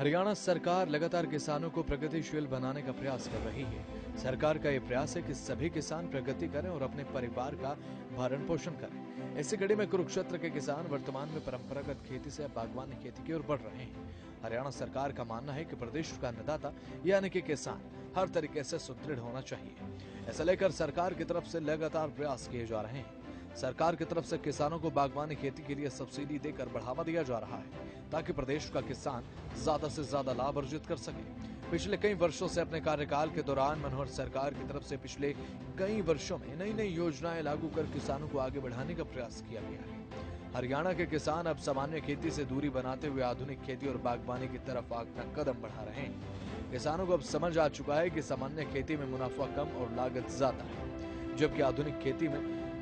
हरियाणा सरकार लगातार किसानों को प्रगतिशील बनाने का प्रयास कर रही है। सरकार का ये प्रयास है कि सभी किसान प्रगति करें और अपने परिवार का भरण पोषण करें। इसी कड़ी में कुरुक्षेत्र के किसान वर्तमान में परंपरागत खेती से बागवानी खेती की ओर बढ़ रहे हैं। हरियाणा सरकार का मानना है कि प्रदेश का अन्नदाता यानी कि किसान हर तरीके से सुदृढ़ होना चाहिए। ऐसा लेकर सरकार की तरफ से लगातार प्रयास किए जा रहे हैं। सरकार की तरफ से किसानों को बागवानी खेती के लिए सब्सिडी देकर बढ़ावा दिया जा रहा है ताकि प्रदेश का किसान ज्यादा से ज्यादा लाभ अर्जित कर सके। पिछले कई वर्षों से अपने कार्यकाल के दौरान मनोहर सरकार की तरफ से पिछले कई वर्षों में नई नई योजनाएं लागू कर किसानों को आगे बढ़ाने का प्रयास किया गया है। हरियाणा के किसान अब सामान्य खेती से दूरी बनाते हुए आधुनिक खेती और बागवानी की तरफ अपना कदम बढ़ा रहे हैं। किसानों को अब समझ आ चुका है कि सामान्य खेती में मुनाफा कम और लागत ज्यादा है, जबकि आधुनिक खेती में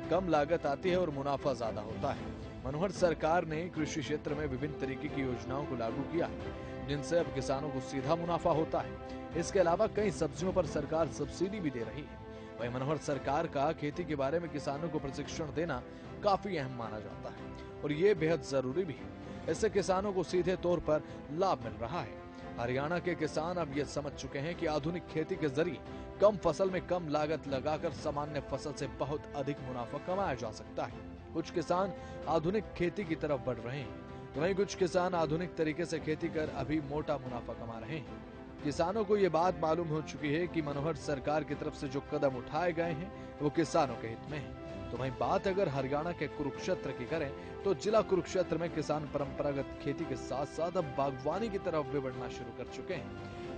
कम लागत आती है और मुनाफा ज्यादा होता है। मनोहर सरकार ने कृषि क्षेत्र में विभिन्न तरीके की योजनाओं को लागू किया है, जिनसे अब किसानों को सीधा मुनाफा होता है। इसके अलावा कई सब्जियों पर सरकार सब्सिडी भी दे रही है। वहीं मनोहर सरकार का खेती के बारे में किसानों को प्रशिक्षण देना काफी अहम माना जाता है और ये बेहद जरूरी भी है। इससे किसानों को सीधे तौर पर लाभ मिल रहा है। हरियाणा के किसान अब ये समझ चुके हैं कि आधुनिक खेती के जरिए कम फसल में कम लागत लगाकर सामान्य फसल से बहुत अधिक मुनाफा कमाया जा सकता है। कुछ किसान आधुनिक खेती की तरफ बढ़ रहे हैं, तो वहीं कुछ किसान आधुनिक तरीके से खेती कर अभी मोटा मुनाफा कमा रहे हैं। किसानों को ये बात मालूम हो चुकी है कि मनोहर सरकार की तरफ से जो कदम उठाए गए हैं वो किसानों के हित में है। तो वहीं बात अगर हरियाणा के कुरुक्षेत्र की करें तो जिला कुरुक्षेत्र में किसान परंपरागत खेती के साथ साथ अब बागवानी की तरफ भी बढ़ना शुरू कर चुके हैं।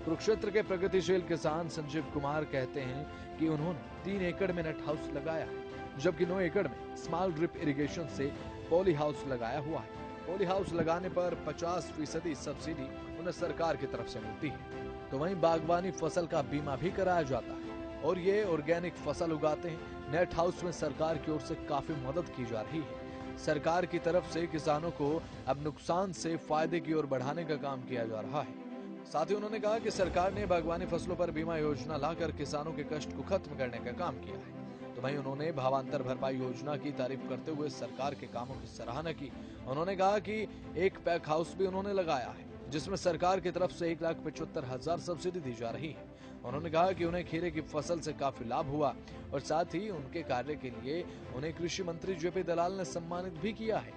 कुरुक्षेत्र के प्रगतिशील किसान संजीव कुमार कहते हैं कि उन्होंने 3 एकड़ में नेट हाउस लगाया है, जबकि 9 एकड़ में स्मॉल ड्रिप इरिगेशन से पॉली हाउस लगाया हुआ है। पॉली हाउस लगाने पर 50% सब्सिडी उन्हें सरकार की तरफ से मिलती है। तो वहीं बागवानी फसल का बीमा भी कराया जाता है और ये ऑर्गेनिक फसल उगाते हैं। नेट हाउस में सरकार की ओर से काफी मदद की जा रही है। सरकार की तरफ से किसानों को अब नुकसान से फायदे की ओर बढ़ाने का काम किया जा रहा है। साथ ही उन्होंने कहा कि सरकार ने बागवानी फसलों पर बीमा योजना लाकर किसानों के कष्ट को खत्म करने का काम किया है। तो वहीं उन्होंने भावांतर भरपाई योजना की तारीफ करते हुए सरकार के कामों की सराहना की। उन्होंने कहा कि एक पैक हाउस भी उन्होंने लगाया है, जिसमें सरकार की तरफ से 1,75,000 सब्सिडी दी जा रही है। उन्होंने कहा कि उन्हें खीरे की फसल से काफी लाभ हुआ और साथ ही उनके कार्य के लिए उन्हें कृषि मंत्री जेपी दलाल ने सम्मानित भी किया है।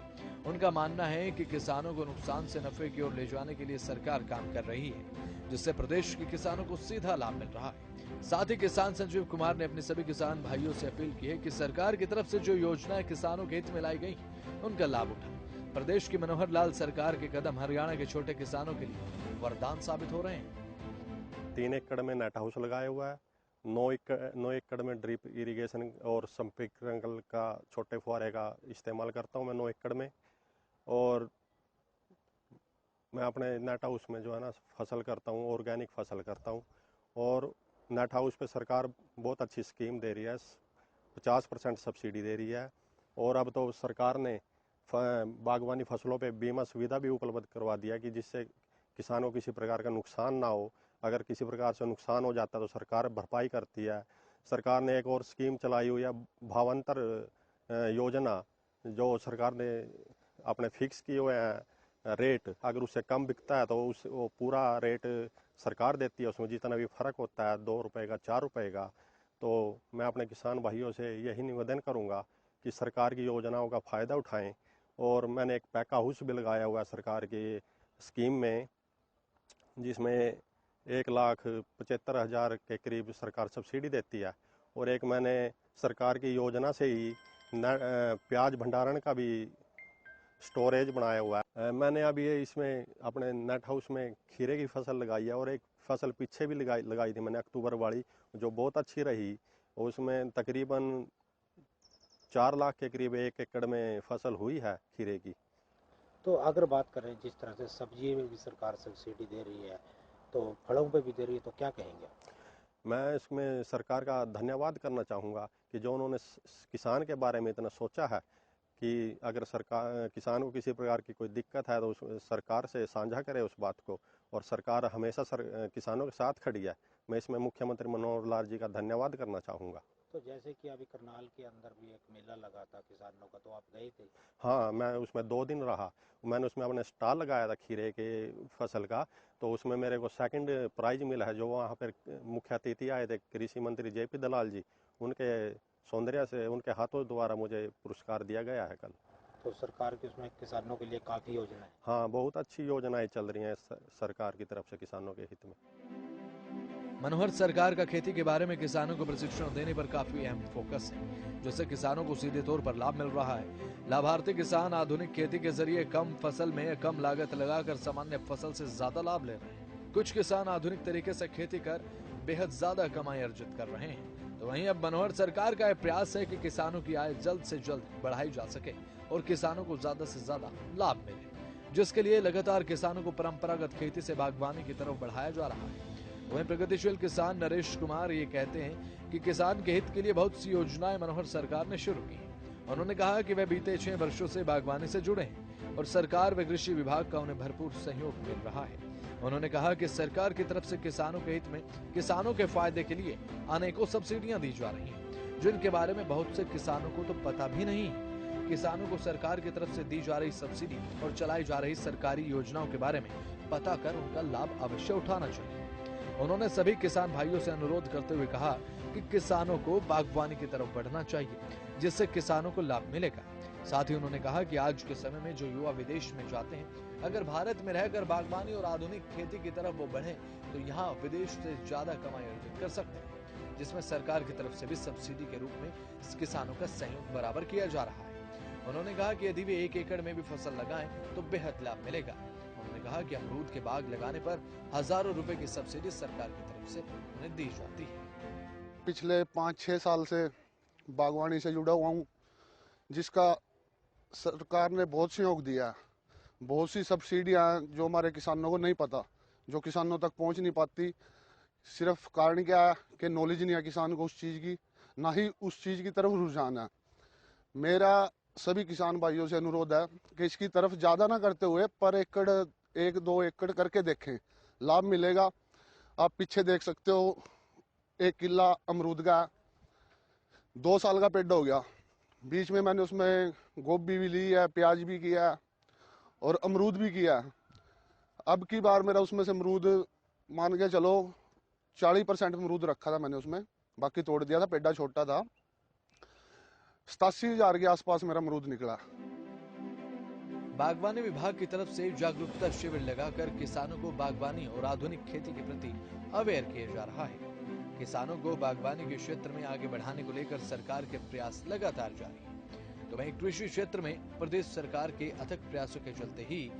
उनका मानना है कि किसानों को नुकसान से नफे की ओर ले जाने के लिए सरकार काम कर रही है, जिससे प्रदेश के किसानों को सीधा लाभ मिल रहा है। साथ ही किसान संजीव कुमार ने अपने सभी किसान भाइयों से अपील की है कि सरकार की तरफ से जो योजनाएं किसानों के हित में लाई गई उनका लाभ उठाएं। प्रदेश की मनोहर लाल सरकार के कदम हरियाणा के छोटे किसानों के लिए वरदान साबित हो रहे हैं। 3 एकड़ में नेट हाउस लगाया हुआ है। 9 एकड़ में ड्रिप इरिगेशन और स्प्रिंकलर का छोटे फुहारे का इस्तेमाल करता हूँ मैं 9 एकड़ में। और मैं अपने नेट हाउस में जो है ना फसल करता हूँ, ऑर्गेनिक फसल करता हूँ। और नेट हाउस पे सरकार बहुत अच्छी स्कीम दे रही है, 50% सब्सिडी दे रही है। और अब तो सरकार ने बागवानी फसलों पे बीमा सुविधा भी उपलब्ध करवा दिया कि जिससे किसानों को किसी प्रकार का नुकसान ना हो। अगर किसी प्रकार से नुकसान हो जाता है तो सरकार भरपाई करती है। सरकार ने एक और स्कीम चलाई हुई है, भावांतर योजना, जो सरकार ने अपने फिक्स किए हुए हैं रेट। अगर उससे कम बिकता है तो वो पूरा रेट सरकार देती है, उसमें जितना भी फर्क होता है 2 रुपये का 4 रुपये का। तो मैं अपने किसान भाइयों से यही निवेदन करूंगा कि सरकार की योजनाओं का फ़ायदा उठाएं। और मैंने एक पैक हाउस भी लगाया हुआ है सरकार की स्कीम में, जिसमें 1,75,000 के करीब सरकार सब्सिडी देती है। और एक मैंने सरकार की योजना से ही प्याज भंडारण का भी स्टोरेज बनाया हुआ है। मैंने अभी ये इसमें अपने नेट हाउस में खीरे की फसल लगाई है और एक फसल पीछे भी लगाई थी मैंने अक्टूबर वाली, जो बहुत अच्छी रही। उसमें तकरीबन 4 लाख के करीब 1 एकड़ में फसल हुई है खीरे की। तो अगर बात करें जिस तरह से सब्जी में भी सरकार सब्सिडी दे रही है, तो फलों पे भी दे रही है, तो क्या कहेंगे? मैं इसमें सरकार का धन्यवाद करना चाहूँगा कि जो उन्होंने किसान के बारे में इतना सोचा है कि अगर सरकार किसान को किसी प्रकार की कोई दिक्कत है तो उस सरकार से साझा करे उस बात को। और सरकार हमेशा किसानों के साथ खड़ी है। मैं इसमें मुख्यमंत्री मनोहर लाल जी का धन्यवाद करना चाहूँगा। तो जैसे कि अभी करनाल के अंदर भी एक मेला लगा था किसानों का, तो आप गए थे? हाँ, मैं उसमें 2 दिन रहा। मैंने उसमें अपने स्टॉल लगाया था खीरे के फसल का, तो उसमें मेरे को सेकंड प्राइज़ मिला है। जो वहाँ पर मुख्य अतिथि आए थे कृषि मंत्री जेपी दलाल जी, उनके सौंदर्य से उनके हाथों द्वारा मुझे पुरस्कार दिया गया है कल। तो सरकार की उसमें किसानों के लिए काफ़ी योजना है। हाँ, बहुत अच्छी योजनाएं चल रही हैं सरकार की तरफ से किसानों के हित में। मनोहर सरकार का खेती के बारे में किसानों को प्रशिक्षण देने पर काफी अहम फोकस है, जिससे किसानों को सीधे तौर पर लाभ मिल रहा है। लाभार्थी किसान आधुनिक खेती के जरिए कम फसल में कम लागत लगाकर सामान्य फसल से ज्यादा लाभ ले रहे हैं। कुछ किसान आधुनिक तरीके से खेती कर बेहद ज्यादा कमाई अर्जित कर रहे हैं, तो वहीं अब मनोहर सरकार का यह प्रयास है कि किसानों की आय जल्द से जल्द बढ़ाई जा सके और किसानों को ज्यादा से ज्यादा लाभ मिले, जिसके लिए लगातार किसानों को परंपरागत खेती से बागवानी की तरफ बढ़ाया जा रहा है। वहीं प्रगतिशील किसान नरेश कुमार ये कहते हैं कि किसान के हित के लिए बहुत सी योजनाएं मनोहर सरकार ने शुरू की हैं। उन्होंने कहा कि वे बीते 6 वर्षों से बागवानी से जुड़े हैं और सरकार व कृषि विभाग का उन्हें भरपूर सहयोग मिल रहा है। उन्होंने कहा कि सरकार की तरफ से किसानों के हित में किसानों के फायदे के लिए अनेकों सब्सिडियां दी जा रही हैं, जिनके बारे में बहुत से किसानों को तो पता भी नहीं है। किसानों को सरकार की तरफ से दी जा रही सब्सिडी और चलाई जा रही सरकारी योजनाओं के बारे में पता कर उनका लाभ अवश्य उठाना चाहिए। उन्होंने सभी किसान भाइयों से अनुरोध करते हुए कहा कि किसानों को बागवानी की तरफ बढ़ना चाहिए, जिससे किसानों को लाभ मिलेगा। साथ ही उन्होंने कहा कि आज के समय में जो युवा विदेश में जाते हैं, अगर भारत में रहकर बागवानी और आधुनिक खेती की तरफ वो बढ़े तो यहाँ विदेश से ज्यादा कमाई अर्जित कर सकते हैं, जिसमें सरकार की तरफ से भी सब्सिडी के रूप में किसानों का सहयोग बराबर किया जा रहा है। उन्होंने कहा कि यदि वे 1 एकड़ में भी फसल लगाएं तो बेहद लाभ मिलेगा। उन्होंने कहा कि अमरूद के बाग लगाने पर हजारों रुपए की सब्सिडी सरकार की तरफ से उन्हें दी जाती है। पिछले 5-6 साल से बागवानी से जुड़ा हुआ हूँ, जिसका सरकार ने बहुत सहयोग दिया। बहुत सी सब्सिडियाँ जो हमारे किसानों को नहीं पता, जो किसानों तक पहुँच नहीं पाती। सिर्फ कारण क्या है कि नॉलेज नहीं है किसान को उस चीज़ की, ना ही उस चीज़ की तरफ रुझान है। मेरा सभी किसान भाइयों से अनुरोध है कि इसकी तरफ ज़्यादा ना करते हुए पर एकड़ 1-2 एकड़ करके देखें, लाभ मिलेगा। आप पीछे देख सकते हो, 1 किला अमरूद का 2 साल का पेड़ हो गया। बीच में मैंने उसमें गोभी भी ली है, प्याज भी किया है और अमरूद भी किया है। अब की बार मेरा उसमें से अमरूद मान के चलो 40% अमरूद रखा था मैंने उसमें, बाकी तोड़ दिया था, पेड़ा छोटा था। 87,000 के आसपास मेरा अमरूद निकला। बागवानी विभाग की तरफ से जागरूकता शिविर लगाकर किसानों को बागवानी और आधुनिक खेती के प्रति अवेयर किया जा रहा है। किसानों को बागवानी के क्षेत्र में आगे बढ़ाने को लेकर सरकार के प्रयास लगातार जारी हैं। तो वहीं कृषि क्षेत्र में प्रदेश सरकार के अथक प्रयासों के चलते ही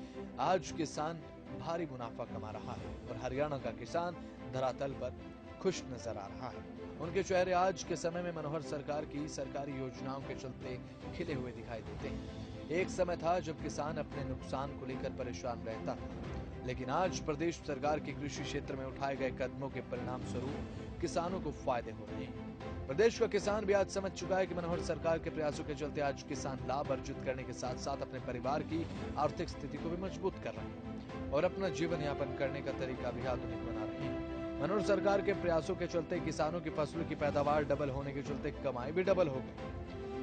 आज किसान भारी मुनाफा कमा रहा है और हरियाणा का किसान धरातल पर खुश नजर आ रहा है। उनके चेहरे आज के समय में मनोहर सरकार की सरकारी योजनाओं के चलते खिले हुए दिखाई देते हैं। एक समय था जब किसान अपने नुकसान को लेकर परेशान रहता था, लेकिन आज प्रदेश सरकार के कृषि क्षेत्र में उठाए गए कदमों के परिणाम स्वरूप किसानों को फायदे हो रहे हैं। प्रदेश का किसान भी आज समझ चुका है कि मनोहर सरकार के प्रयासों के चलते आज किसान लाभ अर्जित करने के साथ साथ अपने परिवार की आर्थिक स्थिति को भी मजबूत कर रहे हैं और अपना जीवन यापन करने का तरीका भी आधुनिक बना रहे हैं। मनोहर सरकार के प्रयासों के चलते किसानों की फसलों की पैदावार डबल होने के चलते कमाई भी डबल हो गई।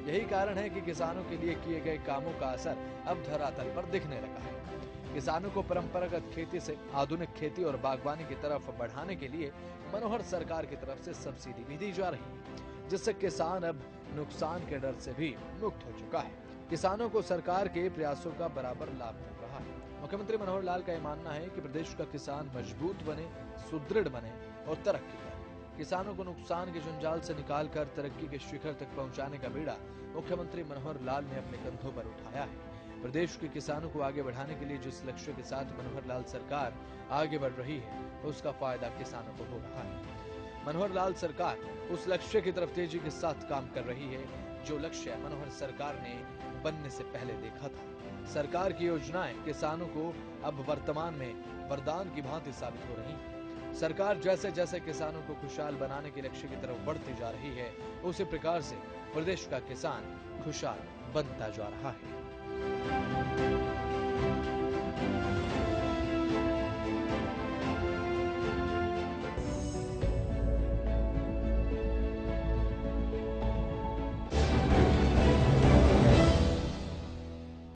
यही कारण है कि किसानों के लिए किए गए कामों का असर अब धरातल पर दिखने लगा है। किसानों को परंपरागत खेती से आधुनिक खेती और बागवानी की तरफ बढ़ाने के लिए मनोहर सरकार की तरफ से सब्सिडी भी दी जा रही है, जिससे किसान अब नुकसान के डर से भी मुक्त हो चुका है। किसानों को सरकार के प्रयासों का बराबर लाभ मिल रहा है। मुख्यमंत्री मनोहर लाल का यह मानना है कि प्रदेश का किसान मजबूत बने, सुदृढ़ बने और तरक्की करे। किसानों को नुकसान के जंजाल से निकालकर तरक्की के शिखर तक पहुंचाने का बीड़ा मुख्यमंत्री मनोहर लाल ने अपने कंधों पर उठाया है। प्रदेश के किसानों को आगे बढ़ाने के लिए जिस लक्ष्य के साथ मनोहर लाल सरकार आगे बढ़ रही है, उसका फायदा किसानों को हो रहा है। मनोहर लाल सरकार उस लक्ष्य की तरफ तेजी के साथ काम कर रही है, जो लक्ष्य मनोहर सरकार ने बनने से पहले देखा था। सरकार की योजनाएं किसानों को अब वर्तमान में वरदान की भांति साबित हो रही हैं। सरकार जैसे जैसे किसानों को खुशहाल बनाने के लक्ष्य की तरफ बढ़ती जा रही है, उसी प्रकार से प्रदेश का किसान खुशहाल बनता जा रहा है।